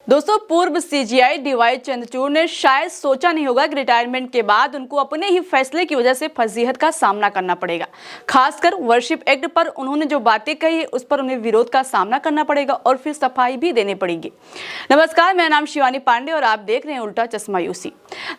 दोस्तों, पूर्व CGI D Y Chandrachud ने शायद सोचा नहीं होगा कि रिटायरमेंट के बाद उनको अपने ही फैसले की वजह से फजीहत का सामना करना पड़ेगा। खासकर वर्शिप एक्ट पर उन्होंने जो बातें कही है उस पर उन्हें विरोध का सामना करना पड़ेगा और फिर सफाई भी देनी पड़ेगी। नमस्कार, मेरा नाम शिवानी पांडे और आप देख रहे हैं उल्टा चश्मा यूसी।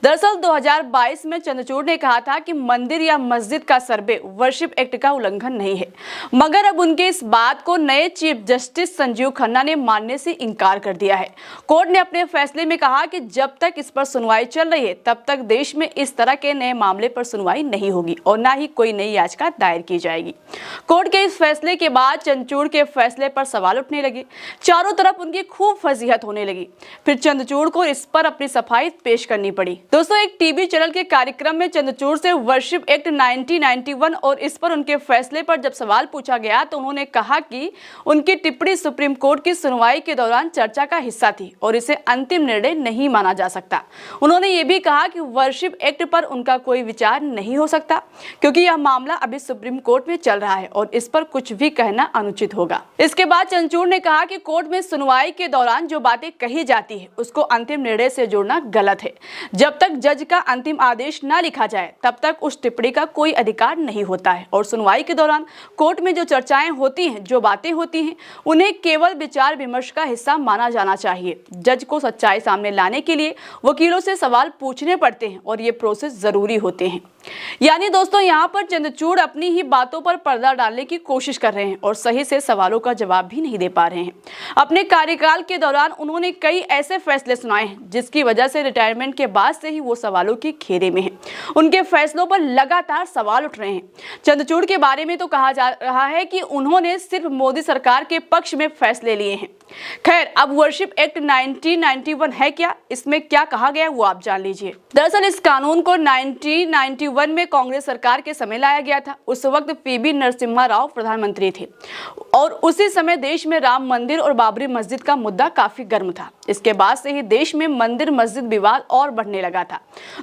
दरअसल 2022 में चंद्रचूड़ ने कहा था कि मंदिर या मस्जिद का सर्वे वर्शिप एक्ट का उल्लंघन नहीं है, मगर अब उनके इस बात को नए चीफ जस्टिस संजीव खन्ना ने मानने से इनकार कर दिया है। कोर्ट ने अपने फैसले में कहा कि जब तक इस पर सुनवाई चल रही है तब तक देश में इस तरह के नए मामले पर सुनवाई नहीं होगी और ना ही कोई नई याचिका दायर की जाएगी। कोर्ट के इस फैसले के बाद चंद्रचूड़ के फैसले पर सवाल उठने लगे। चारों तरफ उनकी खूब फजीहत होने लगी। फिर चंद्रचूड़ को इस पर अपनी सफाई पेश करनी पड़ी। दोस्तों, एक टीवी चैनल के कार्यक्रम में चंद्रचूड़ से वर्शिप एक्ट 1991 और इस पर उनके फैसले पर जब सवाल पूछा गया तो उन्होंने कहा कि उनकी टिप्पणी सुप्रीम कोर्ट की सुनवाई के दौरान चर्चा का हिस्सा थी और इसे अंतिम निर्णय नहीं माना जा सकता। उन्होंने ये भी कहा कि वर्शिप एक्ट पर उनका कोई विचार नहीं हो सकता क्योंकि यह मामला अभी सुप्रीम कोर्ट में चल रहा है और इस पर कुछ भी कहना अनुचित होगा। इसके बाद चंद्रचूड़ ने कहा कि कोर्ट में सुनवाई के दौरान जो बातें कही जाती है उसको अंतिम निर्णय से जोड़ना गलत है। जब तक जज का अंतिम आदेश न लिखा जाए तब तक उस टिप्पणी का कोई अधिकार नहीं होता है और सुनवाई के दौरान कोर्ट में जो चर्चाएं होती हैं, जो बातें होती हैं, उन्हें केवल विचार विमर्श का हिस्सा माना जाना चाहिए। जज को सच्चाई सामने लाने के लिए वकीलों से सवाल पूछने पड़ते हैं और ये प्रोसेस जरूरी होते हैं। यानी दोस्तों, यहाँ पर चंद्रचूड़ अपनी ही बातों पर पर्दा डालने की कोशिश कर रहे हैं और सही से सवालों का जवाब भी नहीं दे पा रहे हैं। अपने कार्यकाल के दौरान उन्होंने कई ऐसे फैसले सुनाए हैं जिसकी वजह से रिटायरमेंट के बाद से ही वो सवालों के घेरे में हैं। उनके फैसलों पर लगातार सवाल उठ रहे हैं। चंद्रचूड़ के बारे में तो कहा जा रहा है कि उन्होंने सिर्फ मोदी सरकार के पक्ष में फैसले लिए हैं। खैर, अब वर्शिप एक्ट 1991 है क्या, इसमें क्या कहा गया वो आप जान लीजिए। दरअसल इस कानून को 1991 में कांग्रेस सरकार के समय लाया गया था। उस वक्त पीवी नरसिम्हा राव प्रधानमंत्री थे और उसी समय देश में राम मंदिर और बाबरी मस्जिद का मुद्दा काफी गर्म था। इसके बाद से ही देश में मंदिर मस्जिद विवाद और बढ़ने लगा था।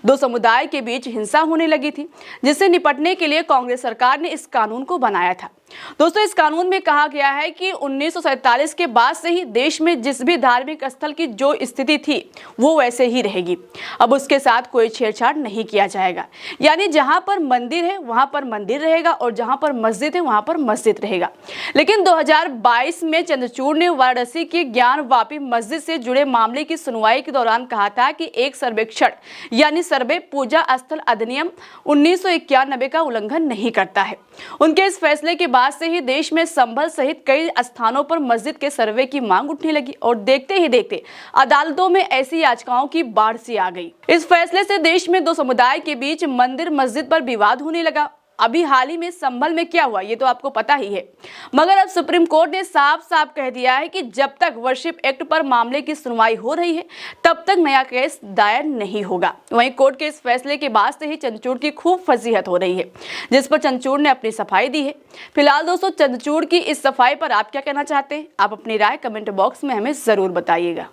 दो समुदाय के बीच हिंसा होने लगी थी, जिससे निपटने के लिए कांग्रेस सरकार ने इस कानून को बनाया था। दोस्तों, इस कानून में कहा गया है कि 1947 के बाद से ही देश में जिस भी धार्मिक स्थल की जो स्थिति थी वो वैसे ही रहेगी। अब उसके साथ कोई छेड़छाड़ नहीं किया जाएगा। यानी जहां पर मंदिर है वहां पर मंदिर रहेगा और जहां पर मस्जिद है वहां पर मस्जिद रहेगा। लेकिन 2022 में चंद्रचूड़ ने वाराणसी की ज्ञानवापी मस्जिद से जुड़े मामले की सुनवाई के दौरान कहा था कि एक सर्वेक्षण यानी सर्वे पूजा स्थल अधिनियम 1991 का उल्लंघन नहीं करता है। उनके इस फैसले के बाद से ही देश में संभल सहित कई स्थानों पर मस्जिद के सर्वे की मांग उठने लगी और देखते ही देखते अदालतों में ऐसी याचिकाओं की बाढ़ सी आ गई। इस फैसले से देश में दो समुदाय के बीच मंदिर मस्जिद पर विवाद होने लगा। अभी हाल ही में संभल में क्या हुआ ये तो आपको पता ही है, मगर अब सुप्रीम कोर्ट ने साफ साफ कह दिया है कि जब तक वर्शिप एक्ट पर मामले की सुनवाई हो रही है तब तक नया केस दायर नहीं होगा। वहीं कोर्ट के इस फैसले के बाद से ही चंद्रचूड़ की खूब फजीहत हो रही है, जिस पर चंद्रचूड़ ने अपनी सफाई दी है। फिलहाल दोस्तों, चंद्रचूड़ की इस सफाई पर आप क्या कहना चाहते हैं? आप अपनी राय कमेंट बॉक्स में हमें जरूर बताइएगा।